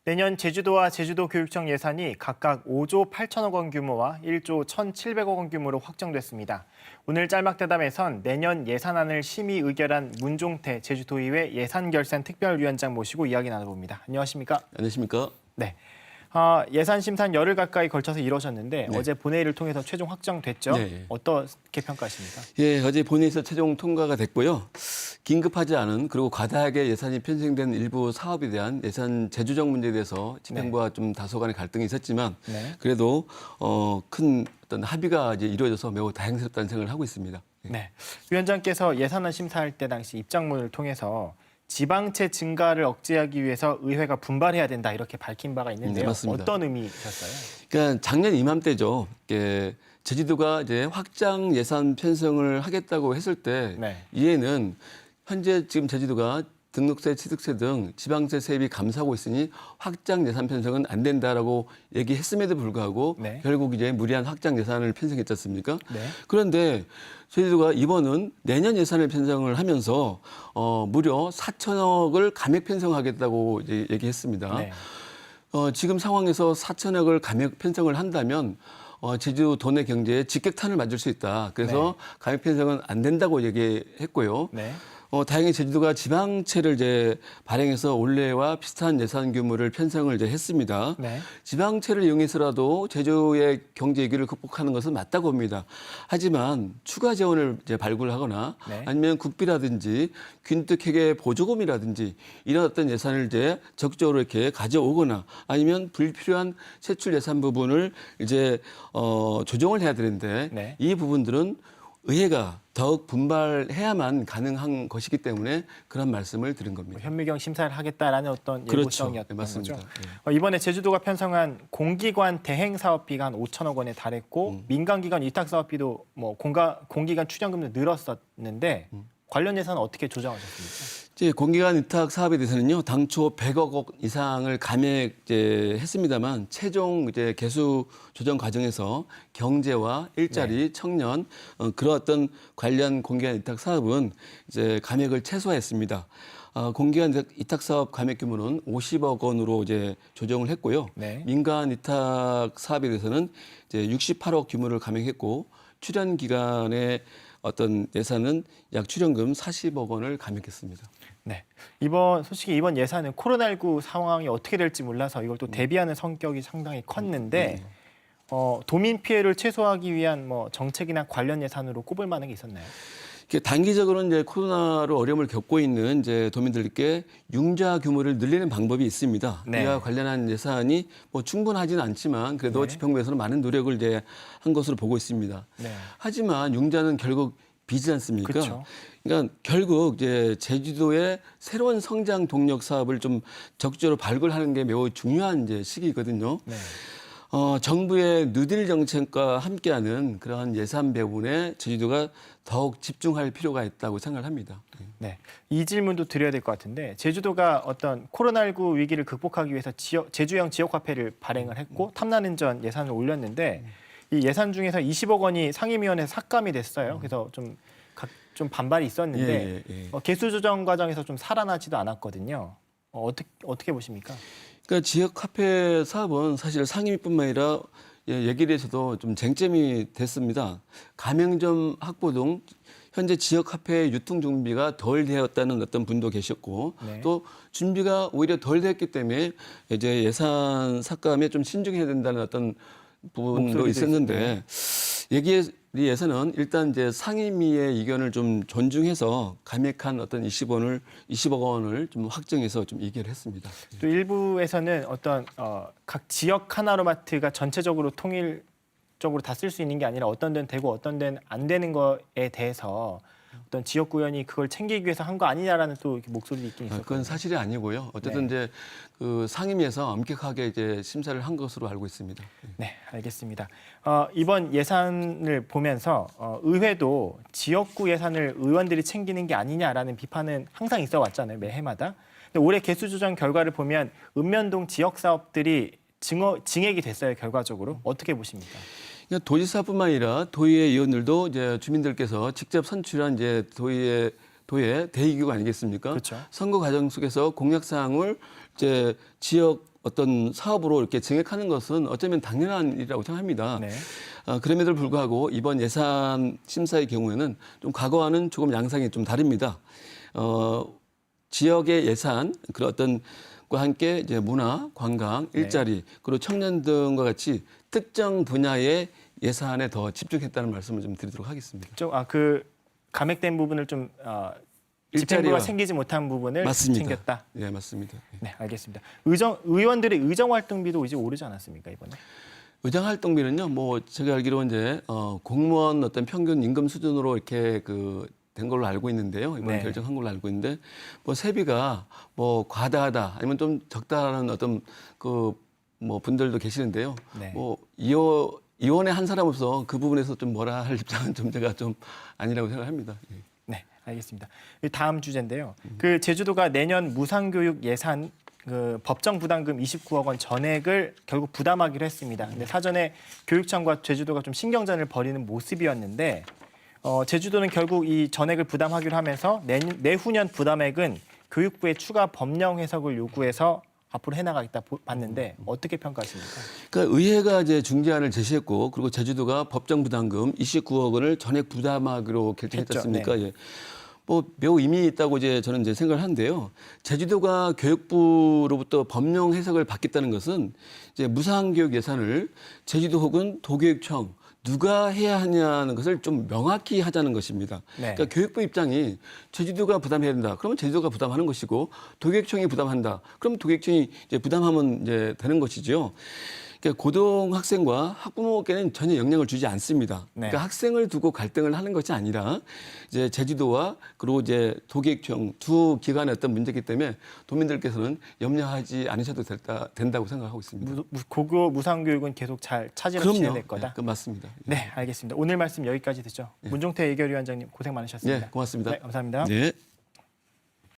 내년 제주도와 제주도교육청 예산이 각각 5조 8천억 원 규모와 1조 1,700억 원 규모로 확정됐습니다. 오늘 짤막대담에선 내년 예산안을 심의 의결한 문종태 제주도의회 예산결산 특별위원장 모시고 이야기 나눠봅니다. 안녕하십니까? 안녕하십니까? 네. 예산 심사는 열흘 가까이 걸쳐서 이루어졌는데 네. 어제 본회의를 통해서 최종 확정됐죠? 네. 어떻게 평가하십니까? 예, 어제 본회의에서 최종 통과가 됐고요. 긴급하지 않은 그리고 과다하게 예산이 편성된 일부 사업에 대한 예산 재조정 문제에 대해서 집행부와 좀 다소간의 갈등이 있었지만 그래도 큰 어떤 합의가 이제 이루어져서 매우 다행스럽다는 생각을 하고 있습니다. 네. 위원장께서 예산안 심사할 때 당시 입장문을 통해서 지방채 증가를 억제하기 위해서 의회가 분발해야 된다 이렇게 밝힌 바가 있는데요. 네, 맞습니다. 어떤 의미셨어요? 그러니까 작년 이맘때죠. 제주도가 이제 확장 예산 편성을 하겠다고 했을 때 이에는 현재 지금 제주도가 등록세, 취득세 등 지방세 세입이 감소하고 있으니 확장 예산 편성은 안 된다라고 얘기했음에도 불구하고 결국 이제 무리한 확장 예산을 편성했지 않습니까? 그런데 제주도가 이번은 내년 예산을 편성을 하면서 무려 4천억을 감액 편성하겠다고 이제 얘기했습니다. 지금 상황에서 4천억을 감액 편성을 한다면 제주 도내 경제에 직격탄을 맞을 수 있다. 그래서 감액 편성은 안 된다고 얘기했고요. 다행히 제주도가 지방채를 이제 발행해서 올해와 비슷한 예산 규모를 편성을 이제 했습니다. 지방채를 이용해서라도 제주의 경제 위기를 극복하는 것은 맞다고 봅니다. 하지만 추가 재원을 이제 발굴하거나 아니면 국비라든지 균등회계 보조금이라든지 이런 어떤 예산을 이제 적극적으로 이렇게 가져오거나 아니면 불필요한 세출 예산 부분을 이제 조정을 해야 되는데 이 부분들은 의회가 더욱 분발해야만 가능한 것이기 때문에 그런 말씀을 드린 겁니다. 현미경 심사를 하겠다라는 어떤 예고성이었던 맞습니다. 거죠. 이번에 제주도가 편성한 공기관 대행 사업비가 한 5천억 원에 달했고 민간기관 위탁 사업비도 뭐 공기관 출연금도 늘었었는데 관련 예산은 어떻게 조정하셨습니까? 이제 공기관 위탁 사업에 대해서는요, 당초 100억 원 이상을 감액 했습니다만 최종 이제 개수 조정 과정에서 경제와 일자리, 청년 그런 어떤 관련 공기관 위탁 사업은 이제 감액을 최소화했습니다. 공기관 위탁 사업 감액 규모는 50억 원으로 이제 조정을 했고요. 민간 위탁 사업에 대해서는 이제 68억 규모를 감액했고 출연 기간의 어떤 예산은 약 출연금 40억 원을 감액했습니다. 솔직히 이번 예산은 코로나19 상황이 어떻게 될지 몰라서 이걸 또 대비하는 성격이 상당히 컸는데 도민 피해를 최소화하기 위한 뭐 정책이나 관련 예산으로 꼽을 만한 게 있었나요? 단기적으로는 이제 코로나로 어려움을 겪고 있는 이제 도민들께 융자 규모를 늘리는 방법이 있습니다. 이와 관련한 예산이 뭐 충분하지는 않지만 그래도 집행부에서는 많은 노력을 이제 한 것으로 보고 있습니다. 하지만 융자는 결국 빚이지 않습니까? 그러니까 결국 이제 제주도의 새로운 성장 동력 사업을 좀 적극적으로 발굴하는 게 매우 중요한 이제 시기거든요. 정부의 뉴딜 정책과 함께하는 그러한 예산 배분에 제주도가 더욱 집중할 필요가 있다고 생각을 합니다. 이 질문도 드려야 될 것 같은데 제주도가 어떤 코로나19 위기를 극복하기 위해서 제주형 지역화폐를 발행을 했고 탐나는 예산을 올렸는데 이 예산 중에서 20억 원이 상임위원회에서 삭감이 됐어요. 그래서 좀 반발이 있었는데 개수 조정 과정에서 좀 살아나지도 않았거든요. 어떻게 보십니까? 그러니까 지역화폐 사업은 사실 상임위뿐만 아니라 얘기에서도 좀 쟁점이 됐습니다. 가맹점 확보 등 현재 지역화폐 유통 준비가 덜 되었다는 어떤 분도 계셨고 또 준비가 오히려 덜 됐기 때문에 이제 예산 삭감에 좀 신중해야 된다는 어떤 부분도 있었는데 예산은 일단 이제 상임위의 의견을 좀 존중해서 감액한 어떤 20억 원을 좀 확정해서 좀 의결을 했습니다. 또 일부에서는 어떤 각 지역 하나로마트가 전체적으로 통일적으로 다 쓸 수 있는 게 아니라 어떤 데는 되고 어떤 데는 안 되는 거에 대해서 어떤 지역구연이 그걸 챙기기 위해서 한 거 아니냐라는 또 목소리도 있긴 있었거든요. 그건 사실이 아니고요. 어쨌든 이제 그 상임위에서 엄격하게 이제 심사를 한 것으로 알고 있습니다. 네, 알겠습니다. 이번 예산을 보면서 의회도 지역구 예산을 의원들이 챙기는 게 아니냐라는 비판은 항상 있어 왔잖아요, 매해마다. 근데 올해 개수 조정 결과를 보면 읍면동 지역 사업들이 증액이 됐어요, 결과적으로. 어떻게 보십니까? 도지사뿐만 아니라 도의회 의원들도 이제 주민들께서 직접 선출한 이제 도의 대의기구 아니겠습니까? 그렇죠. 선거 과정 속에서 공약 사항을 이제 지역 어떤 사업으로 이렇게 증액하는 것은 어쩌면 당연한 일이라고 생각합니다. 네. 그럼에도 불구하고 이번 예산 심사의 경우에는 좀 과거와는 조금 양상이 좀 다릅니다. 지역의 예산 그런 어떤 과 함께 이제 문화, 관광, 일자리 그리고 청년 등과 같이 특정 분야의 예산에 더 집중했다는 말씀을 좀 드리도록 하겠습니다. 그 감액된 부분을 좀 집행부가 생기지 못한 부분을 맞습니다. 챙겼다. 네, 맞습니다. 네, 알겠습니다. 의원들의 의정 활동비도 이제 오르지 않았습니까 이번에? 의정 활동비는요, 뭐 제가 알기로 이제 공무원 어떤 평균 임금 수준으로 이렇게 된 걸로 알고 있는데요. 이번에 결정한 걸로 알고 있는데 뭐 세비가 뭐 과다하다 아니면 좀 적다라는 어떤 뭐 분들도 계시는데요. 뭐 의원의 한 사람으로서 그 부분에서 좀 뭐라 할 입장은 좀 제가 좀 아니라고 생각합니다. 네, 알겠습니다. 다음 주제인데요. 그 제주도가 내년 무상교육 예산 법정 부담금 29억 원 전액을 결국 부담하기로 했습니다. 근데 사전에 교육청과 제주도가 좀 신경전을 벌이는 모습이었는데 제주도는 결국 이 전액을 부담하기로 하면서 내후년 부담액은 교육부의 추가 법령 해석을 요구해서 앞으로 해나가겠다 봤는데 어떻게 평가하십니까? 그러니까 의회가 이제 중재안을 제시했고 그리고 제주도가 법정 부담금 29억 원을 전액 부담하기로 결정했지 않습니까? 예. 뭐 매우 의미 있다고 저는 생각을 하는데요. 제주도가 교육부로부터 법령 해석을 받겠다는 것은 이제 무상교육 예산을 제주도 혹은 도교육청 누가 해야 하냐는 것을 좀 명확히 하자는 것입니다. 그러니까 교육부 입장이 제주도가 부담해야 된다. 그러면 제주도가 부담하는 것이고 도교육청이 부담한다. 그럼 도교육청이 이제 부담하면 이제 되는 것이죠. 그러니까 고등학생과 학부모에게는 전혀 영향을 주지 않습니다. 그러니까 학생을 두고 갈등을 하는 것이 아니라 이제 제주도와 그리고 이제 도교육청 두 기관의 어떤 문제이기 때문에 도민들께서는 염려하지 않으셔도 된다고 생각하고 있습니다. 고교 무상교육은 계속 잘 차질을 진행될 거다. 네, 맞습니다. 네, 알겠습니다. 오늘 말씀 여기까지 듣죠. 문종태 예결위원장님 고생 많으셨습니다. 네, 고맙습니다. 네, 감사합니다. 네.